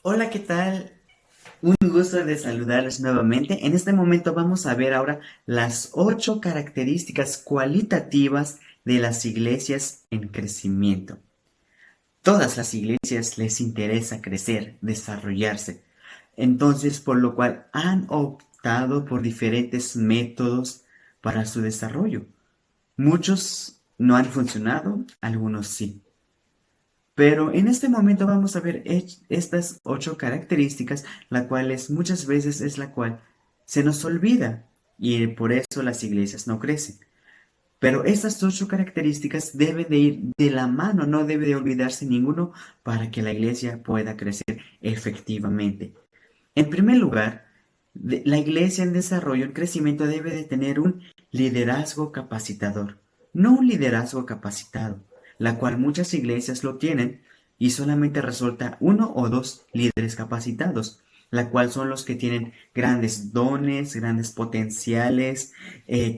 Hola, ¿qué tal? Un gusto de saludarles nuevamente. En este momento vamos a ver ahora las 8 características cualitativas de las iglesias en crecimiento. Todas las iglesias les interesa crecer, desarrollarse. Entonces, por lo cual han optado por diferentes métodos para su desarrollo. Muchos no han funcionado, algunos sí. Pero en este momento vamos a ver estas 8 características, la cual muchas veces es la cual se nos olvida y por eso las iglesias no crecen. Pero estas 8 características deben de ir de la mano, no debe de olvidarse ninguno para que la iglesia pueda crecer efectivamente. En primer lugar, la iglesia en desarrollo, en crecimiento, debe de tener un liderazgo capacitador, no un liderazgo capacitado, la cual muchas iglesias lo tienen y solamente resulta uno o dos líderes capacitados, la cual son los que tienen grandes dones, grandes potenciales,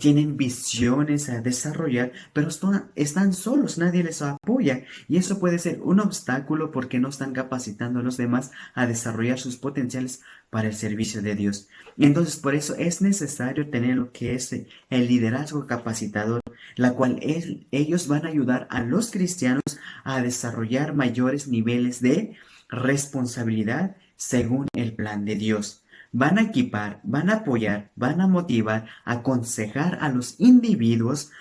tienen visiones a desarrollar, pero están solos, nadie les apoya y eso puede ser un obstáculo porque no están capacitando a los demás a desarrollar sus potenciales para el servicio de Dios. Y entonces por eso es necesario tener lo que es el liderazgo capacitador, la cual ellos van a ayudar a los cristianos a desarrollar mayores niveles de responsabilidad según el plan de Dios. Van a equipar, van a apoyar, van a motivar, a aconsejar a los individuos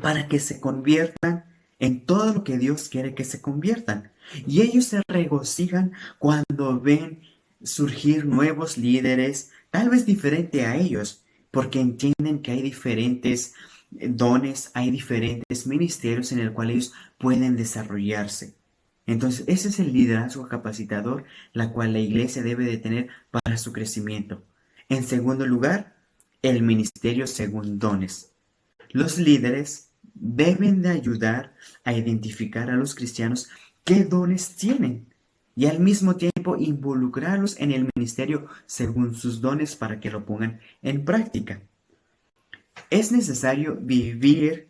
para que se conviertan en todo lo que Dios quiere que se conviertan. Y ellos se regocijan cuando ven surgir nuevos líderes, tal vez diferente a ellos, porque entienden que hay diferentes dones, hay diferentes ministerios en el cual ellos pueden desarrollarse. Entonces, ese es el liderazgo capacitador, la cual la iglesia debe de tener para su crecimiento. En segundo lugar, el ministerio según dones. Los líderes deben de ayudar a identificar a los cristianos qué dones tienen y al mismo tiempo involucrarlos en el ministerio según sus dones para que lo pongan en práctica. Es necesario vivir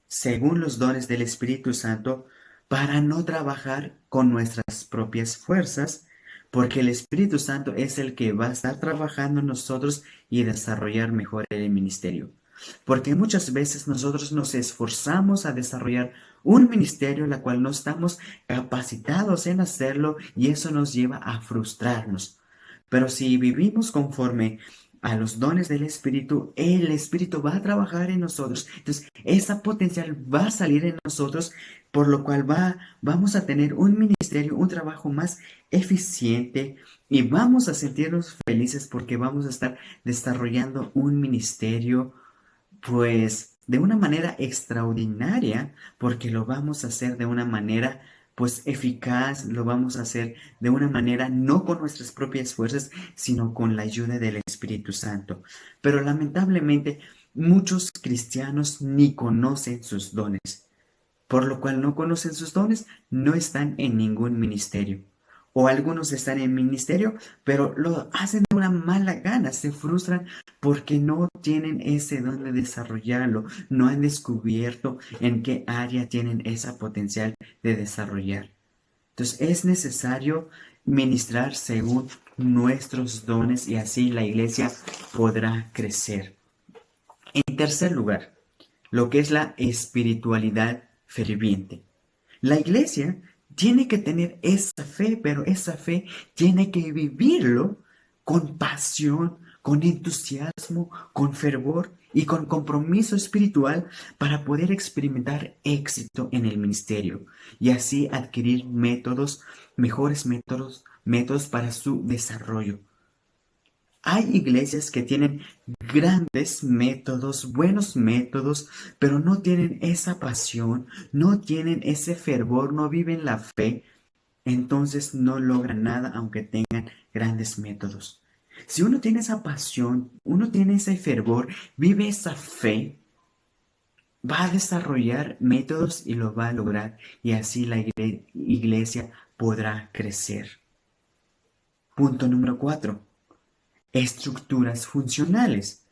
según los dones del Espíritu Santo para no trabajar con nuestras propias fuerzas, porque el Espíritu Santo es el que va a estar trabajando en nosotros y desarrollar mejor el ministerio. Porque muchas veces nosotros nos esforzamos a desarrollar un ministerio la cual no estamos capacitados en hacerlo y eso nos lleva a frustrarnos. Pero si vivimos conforme a los dones del Espíritu, el Espíritu va a trabajar en nosotros. Entonces, esa potencial va a salir en nosotros, por lo cual vamos a tener un ministerio, un trabajo más eficiente y vamos a sentirnos felices porque vamos a estar desarrollando un ministerio pues de una manera extraordinaria, porque lo vamos a hacer de una manera pues eficaz, lo vamos a hacer de una manera no con nuestras propias fuerzas, sino con la ayuda del Espíritu Santo. Pero lamentablemente muchos cristianos ni conocen sus dones, por lo cual no conocen sus dones, no están en ningún ministerio. O algunos están en ministerio, pero lo hacen de una mala gana, se frustran porque no tienen ese don de desarrollarlo, no han descubierto en qué área tienen esa potencial de desarrollar. Entonces es necesario ministrar según nuestros dones y así la iglesia podrá crecer. En tercer lugar, lo que es la espiritualidad ferviente. La iglesia tiene que tener esa fe, pero esa fe tiene que vivirlo con pasión, con entusiasmo, con fervor y con compromiso espiritual para poder experimentar éxito en el ministerio y así adquirir mejores métodos para su desarrollo. Hay iglesias que tienen grandes métodos, buenos métodos, pero no tienen esa pasión, no tienen ese fervor, no viven la fe, entonces no logran nada aunque tengan grandes métodos. Si uno tiene esa pasión, uno tiene ese fervor, vive esa fe, va a desarrollar métodos y lo va a lograr y así la iglesia podrá crecer. Punto número 4. Estructuras funcionales.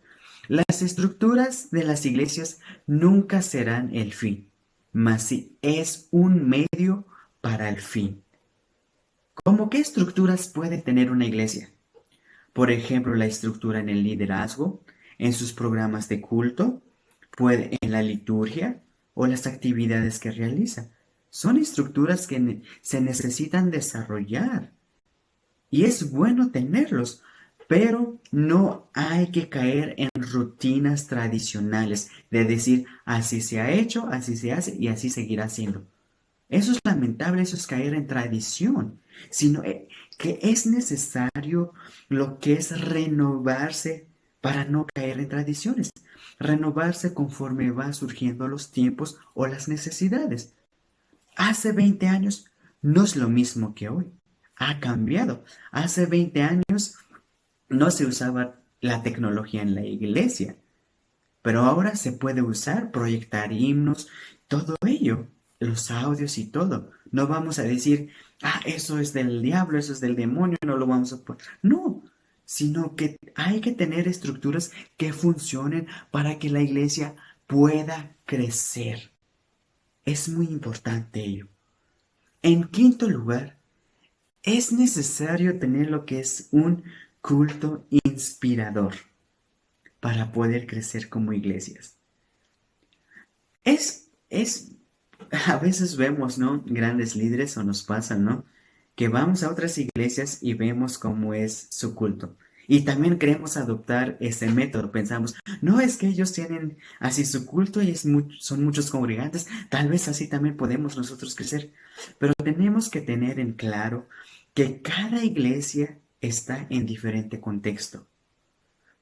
Las estructuras de las iglesias nunca serán el fin, mas sí es un medio para el fin. ¿Cómo qué estructuras puede tener una iglesia? Por ejemplo, la estructura en el liderazgo, en sus programas de culto, puede en la liturgia o las actividades que realiza. Son estructuras que se necesitan desarrollar y es bueno tenerlos, pero no hay que caer en rutinas tradicionales de decir así se ha hecho, así se hace y así seguirá siendo. Eso es lamentable, eso es caer en tradición, sino que es necesario lo que es renovarse para no caer en tradiciones, renovarse conforme va surgiendo los tiempos o las necesidades. Hace 20 años no es lo mismo que hoy, ha cambiado. Hace 20 años no se usaba la tecnología en la iglesia, pero ahora se puede usar, proyectar himnos, todo ello, los audios y todo. No vamos a decir, eso es del diablo, eso es del demonio, no lo vamos a poner. No, sino que hay que tener estructuras que funcionen para que la iglesia pueda crecer. Es muy importante ello. En quinto lugar, es necesario tener lo que es un culto inspirador para poder crecer como iglesias. A veces vemos, ¿no? Grandes líderes o nos pasa, ¿no? Que vamos a otras iglesias y vemos cómo es su culto. Y también queremos adoptar ese método. Pensamos, no es que ellos tienen así su culto y son muchos congregantes. Tal vez así también podemos nosotros crecer. Pero tenemos que tener en claro que cada iglesia está en diferente contexto.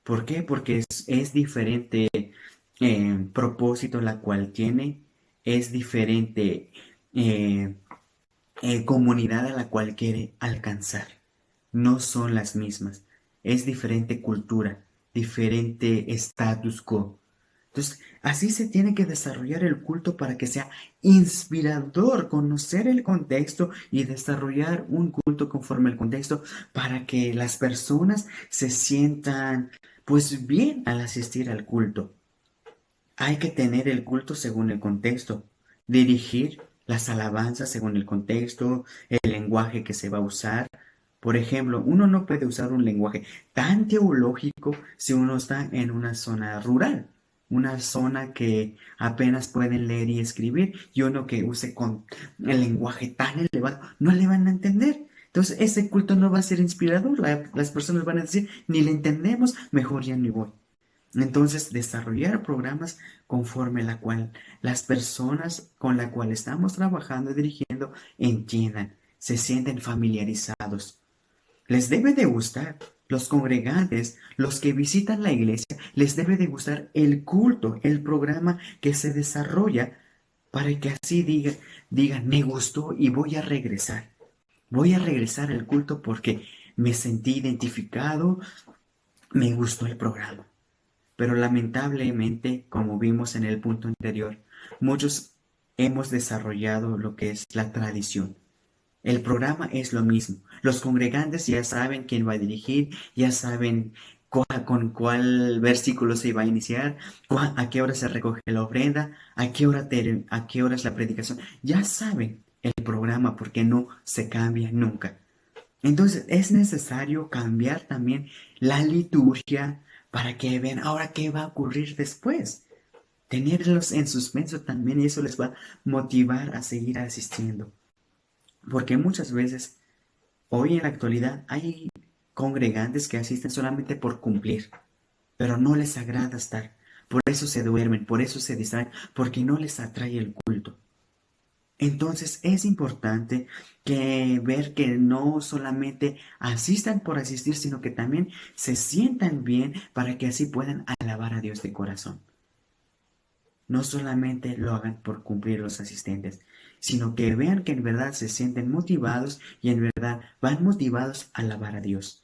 ¿Por qué? Porque es diferente propósito la cual tiene, es diferente eh, comunidad a la cual quiere alcanzar. No son las mismas. Es diferente cultura, diferente status quo. Entonces, así se tiene que desarrollar el culto para que sea inspirador, conocer el contexto y desarrollar un culto conforme al contexto para que las personas se sientan pues bien al asistir al culto. Hay que tener el culto según el contexto, dirigir las alabanzas según el contexto, el lenguaje que se va a usar. Por ejemplo, uno no puede usar un lenguaje tan teológico si uno está en una zona rural, una zona que apenas pueden leer y escribir, y uno que use con el lenguaje tan elevado, no le van a entender. Entonces, ese culto no va a ser inspirador. Las personas van a decir, ni le entendemos, mejor ya ni voy. Entonces, desarrollar programas conforme la cual las personas con la cual estamos trabajando y dirigiendo entiendan, se sienten familiarizados. Les debe de gustar. Los congregantes, los que visitan la iglesia, les debe de gustar el culto, el programa que se desarrolla para que así digan, me gustó y voy a regresar. Voy a regresar al culto porque me sentí identificado, me gustó el programa. Pero lamentablemente, como vimos en el punto anterior, muchos hemos desarrollado lo que es la tradición. El programa es lo mismo. Los congregantes ya saben quién va a dirigir, ya saben con cuál versículo se va a iniciar, a qué hora se recoge la ofrenda, a qué hora es la predicación. Ya saben el programa porque no se cambia nunca. Entonces es necesario cambiar también la liturgia para que vean ahora qué va a ocurrir después. Tenerlos en suspenso también y eso les va a motivar a seguir asistiendo. Porque muchas veces, hoy en la actualidad, hay congregantes que asisten solamente por cumplir, pero no les agrada estar. Por eso se duermen, por eso se distraen, porque no les atrae el culto. Entonces es importante ver que no solamente asistan por asistir, sino que también se sientan bien para que así puedan alabar a Dios de corazón. No solamente lo hagan por cumplir los asistentes, sino que vean que en verdad se sienten motivados y en verdad van motivados a alabar a Dios.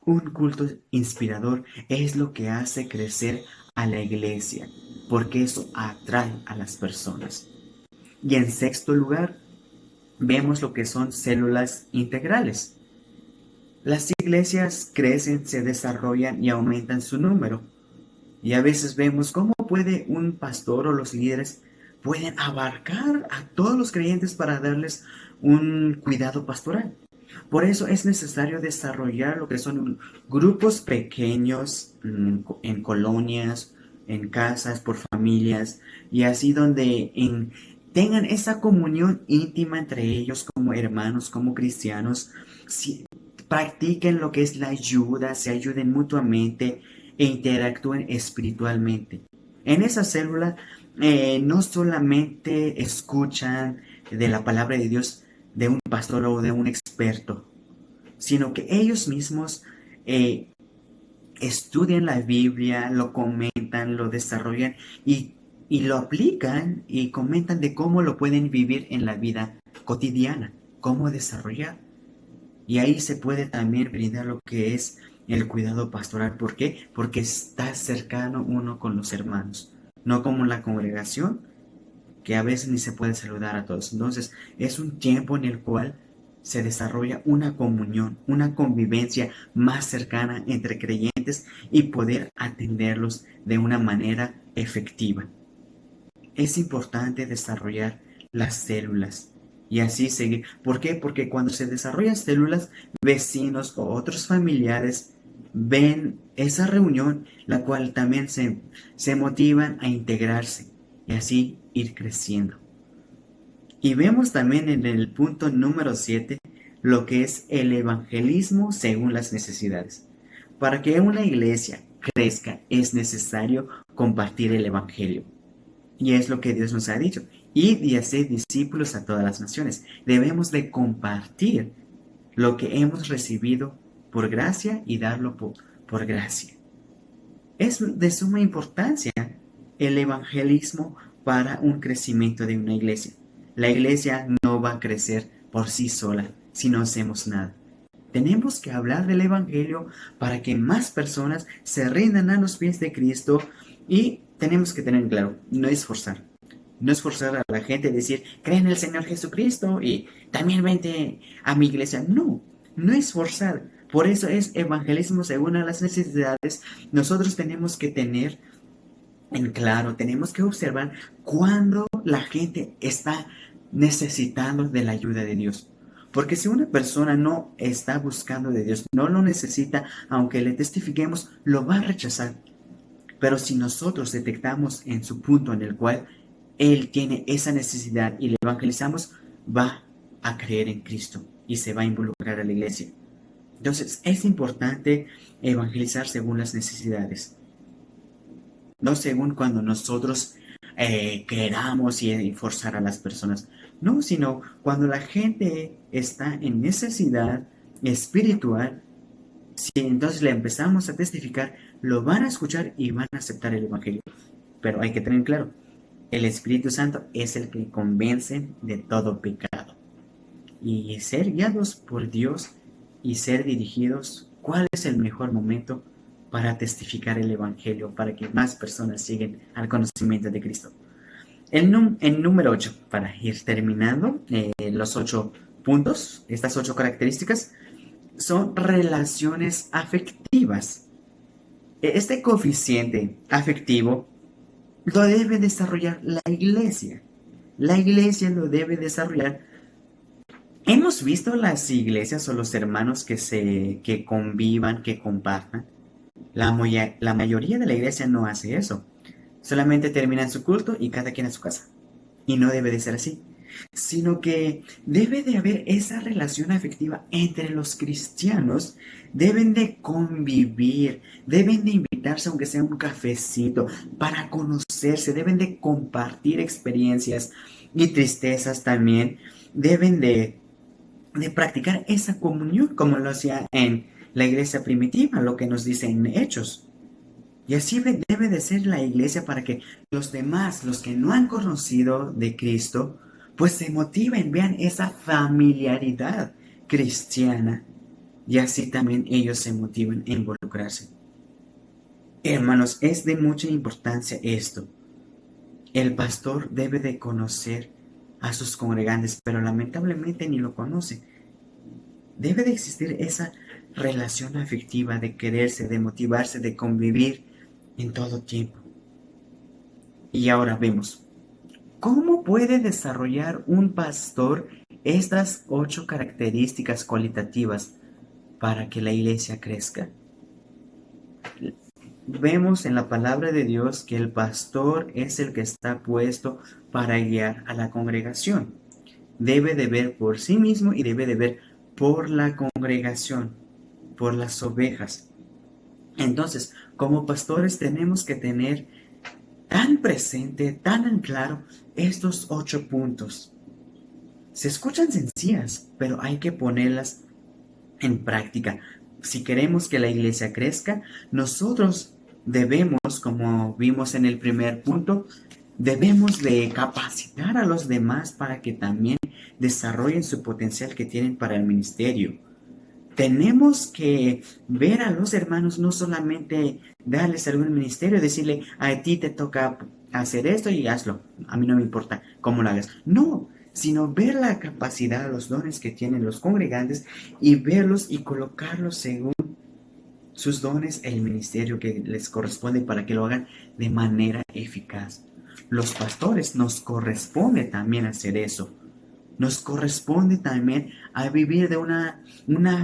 Un culto inspirador es lo que hace crecer a la iglesia, porque eso atrae a las personas. Y en sexto lugar, vemos lo que son células integrales. Las iglesias crecen, se desarrollan y aumentan su número. Y a veces vemos cómo puede un pastor o los líderes pueden abarcar a todos los creyentes para darles un cuidado pastoral. Por eso es necesario desarrollar lo que son grupos pequeños en colonias, en casas, por familias, y así donde tengan esa comunión íntima entre ellos como hermanos, como cristianos, si, practiquen lo que es la ayuda, se ayuden mutuamente e interactúen espiritualmente. En esa célula no solamente escuchan de la palabra de Dios de un pastor o de un experto, sino que ellos mismos estudian la Biblia, lo comentan, lo desarrollan y lo aplican y comentan de cómo lo pueden vivir en la vida cotidiana, cómo desarrollar. Y ahí se puede también brindar lo que es el cuidado pastoral. ¿Por qué? Porque está cercano uno con los hermanos, no como la congregación, que a veces ni se puede saludar a todos. Entonces, es un tiempo en el cual se desarrolla una comunión, una convivencia más cercana entre creyentes y poder atenderlos de una manera efectiva. Es importante desarrollar las células y así seguir. ¿Por qué? Porque cuando se desarrollan células, vecinos o otros familiares ven esa reunión, la cual también se motivan a integrarse y así ir creciendo. Y vemos también en el punto número 7 lo que es el evangelismo según las necesidades. Para que una iglesia crezca es necesario compartir el evangelio. Y es lo que Dios nos ha dicho. Id y haced discípulos a todas las naciones. Debemos de compartir lo que hemos recibido por gracia y darlo por gracia. Es de suma importancia el evangelismo para un crecimiento de una iglesia. La iglesia no va a crecer por sí sola si no hacemos nada. Tenemos que hablar del evangelio para que más personas se rindan a los pies de Cristo y tenemos que tener claro, no es forzar. No es forzar a la gente a decir, cree en el Señor Jesucristo y también vente a mi iglesia. No, no es forzar. Por eso es evangelismo según a las necesidades. Nosotros tenemos que tener en claro, tenemos que observar cuando la gente está necesitando de la ayuda de Dios. Porque si una persona no está buscando de Dios, no lo necesita, aunque le testifiquemos, lo va a rechazar. Pero si nosotros detectamos en su punto en el cual él tiene esa necesidad y le evangelizamos, va a creer en Cristo y se va a involucrar a la iglesia. Entonces es importante evangelizar según las necesidades, no según cuando nosotros queramos y forzar a las personas, no, sino cuando la gente está en necesidad espiritual, si entonces le empezamos a testificar, lo van a escuchar y van a aceptar el Evangelio. Pero hay que tener claro, el Espíritu Santo es el que convence de todo pecado. Y ser guiados por Dios y ser dirigidos, ¿cuál es el mejor momento para testificar el Evangelio, para que más personas lleguen al conocimiento de Cristo? En número 8, para ir terminando, los 8 puntos, estas 8 características, son relaciones afectivas. Este coeficiente afectivo lo debe desarrollar la iglesia. La iglesia lo debe desarrollar. Hemos visto las iglesias o los hermanos que convivan, que compartan. La mayoría de la iglesia no hace eso. Solamente terminan su culto y cada quien a su casa. Y no debe de ser así, sino que debe de haber esa relación afectiva entre los cristianos. Deben de convivir, deben de invitarse aunque sea un cafecito para conocerse, deben de compartir experiencias y tristezas también. Deben de practicar esa comunión como lo hacía en la iglesia primitiva, lo que nos dice en Hechos. Y así debe de ser la iglesia para que los demás, los que no han conocido de Cristo, pues se motiven, vean esa familiaridad cristiana. Y así también ellos se motiven a involucrarse. Hermanos, es de mucha importancia esto. El pastor debe de conocer a sus congregantes, pero lamentablemente ni lo conoce. Debe de existir esa relación afectiva de quererse, de motivarse, de convivir en todo tiempo. Y ahora vemos, ¿cómo puede desarrollar un pastor estas 8 características cualitativas para que la iglesia crezca. Vemos en la palabra de Dios que el pastor es el que está puesto para guiar a la congregación. Debe de ver por sí mismo y debe de ver por la congregación, por las ovejas. Entonces, como pastores tenemos que tener tan presente, tan en claro estos 8 puntos. Se escuchan sencillas, pero hay que ponerlas en práctica. Si queremos que la iglesia crezca, nosotros debemos, como vimos en el primer punto, debemos de capacitar a los demás para que también desarrollen su potencial que tienen para el ministerio. Tenemos que ver a los hermanos, no solamente darles algún ministerio, decirle, a ti te toca hacer esto y hazlo, a mí no me importa cómo lo hagas. No, sino ver la capacidad, los dones que tienen los congregantes y verlos y colocarlos según sus dones, el ministerio que les corresponde para que lo hagan de manera eficaz. Los pastores nos corresponde también hacer eso. Nos corresponde también a vivir de una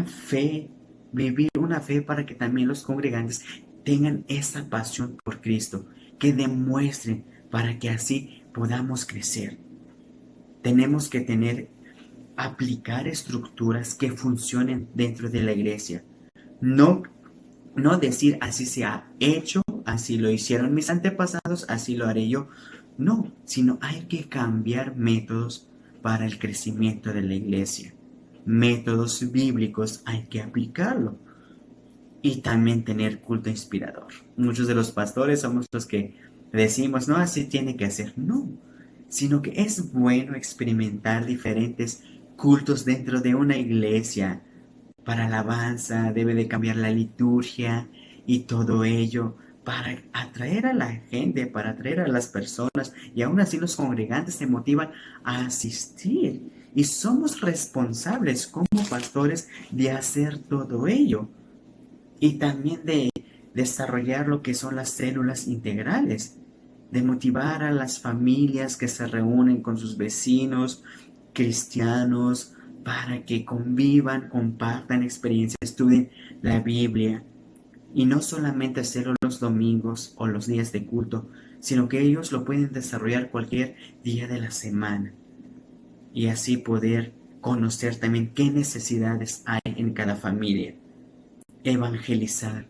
fe, vivir una fe para que también los congregantes tengan esa pasión por Cristo, que demuestren para que así podamos crecer. Tenemos que aplicar estructuras que funcionen dentro de la iglesia. No decir así se ha hecho, así lo hicieron mis antepasados, así lo haré yo. No, sino hay que cambiar métodos para el crecimiento de la iglesia. Métodos bíblicos hay que aplicarlo. Y también tener culto inspirador. Muchos de los pastores somos los que decimos, no, así tiene que hacer. No, sino que es bueno experimentar diferentes cultos dentro de una iglesia. Para alabanza debe de cambiar la liturgia y todo ello para atraer a la gente, para atraer a las personas, y aún así los congregantes se motivan a asistir. Y somos responsables como pastores de hacer todo ello y también de desarrollar lo que son las células integrales, de motivar a las familias que se reúnen con sus vecinos cristianos para que convivan, compartan experiencias, estudien la Biblia y no solamente hacerlo los domingos o los días de culto, sino que ellos lo pueden desarrollar cualquier día de la semana y así poder conocer también qué necesidades hay en cada familia. Evangelizar.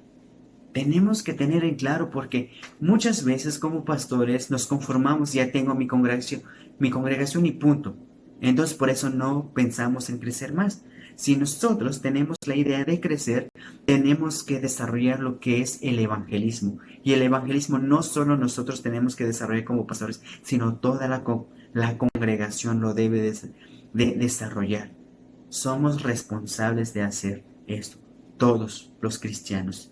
Tenemos que tener en claro porque muchas veces como pastores nos conformamos, ya tengo mi congregación y punto. Entonces por eso no pensamos en crecer más. Si nosotros tenemos la idea de crecer, tenemos que desarrollar lo que es el evangelismo. Y el evangelismo no solo nosotros tenemos que desarrollar como pastores, sino toda la congregación lo debe de desarrollar. Somos responsables de hacer esto, todos los cristianos.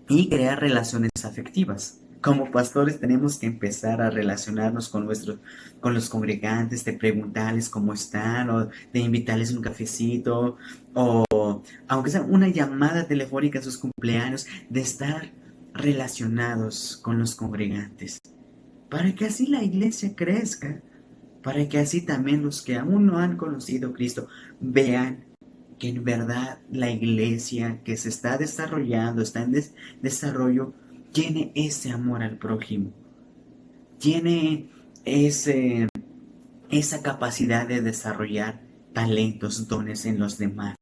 Y crear relaciones afectivas. Como pastores tenemos que empezar a relacionarnos con los congregantes, de preguntarles cómo están, o de invitarles un cafecito, o aunque sea una llamada telefónica a sus cumpleaños, de estar relacionados con los congregantes, para que así la iglesia crezca, para que así también los que aún no han conocido a Cristo vean que en verdad la iglesia que se está desarrollando, está en desarrollo, tiene ese amor al prójimo, tiene esa capacidad de desarrollar talentos, dones en los demás,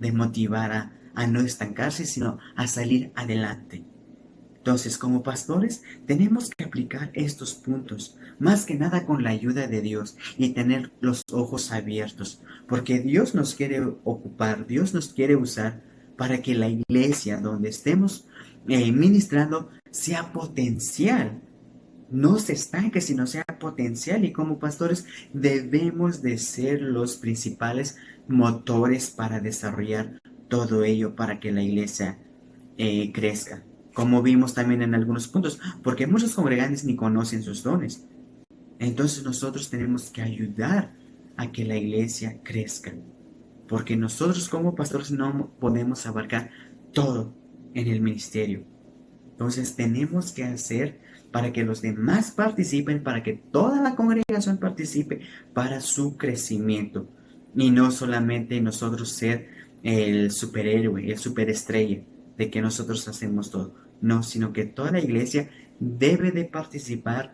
de motivar a no estancarse, sino a salir adelante. Entonces, como pastores, tenemos que aplicar estos puntos, más que nada con la ayuda de Dios y tener los ojos abiertos, porque Dios nos quiere ocupar, Dios nos quiere usar para que la iglesia donde estemos ministrando sea potencial, no se estanque, sino sea potencial. Y como pastores debemos de ser los principales motores para desarrollar todo ello para que la iglesia crezca. Como vimos también en algunos puntos, porque muchos congregantes ni conocen sus dones. Entonces nosotros tenemos que ayudar a que la iglesia crezca, porque nosotros como pastores no podemos abarcar todo en el ministerio. Entonces tenemos que hacer para que los demás participen, para que toda la congregación participe para su crecimiento. Y no solamente nosotros ser el superhéroe, el superestrella, de que nosotros hacemos todo. No, sino que toda la iglesia debe de participar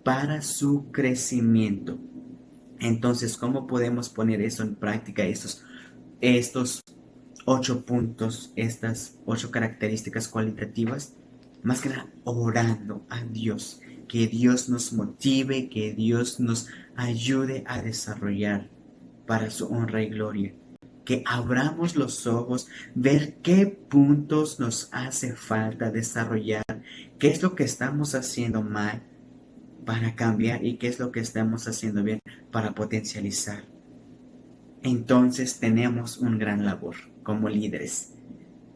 para su crecimiento. Entonces, ¿cómo podemos poner eso en práctica? Estos 8 puntos, estas 8 características cualitativas, más que nada orando a Dios, que Dios nos motive, que Dios nos ayude a desarrollar para su honra y gloria. Que abramos los ojos, ver qué puntos nos hace falta desarrollar, qué es lo que estamos haciendo mal para cambiar y qué es lo que estamos haciendo bien para potencializar. Entonces tenemos un gran labor como líderes.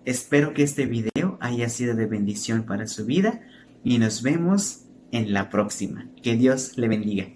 Espero que este video haya sido de bendición para su vida y nos vemos en la próxima. Que Dios le bendiga.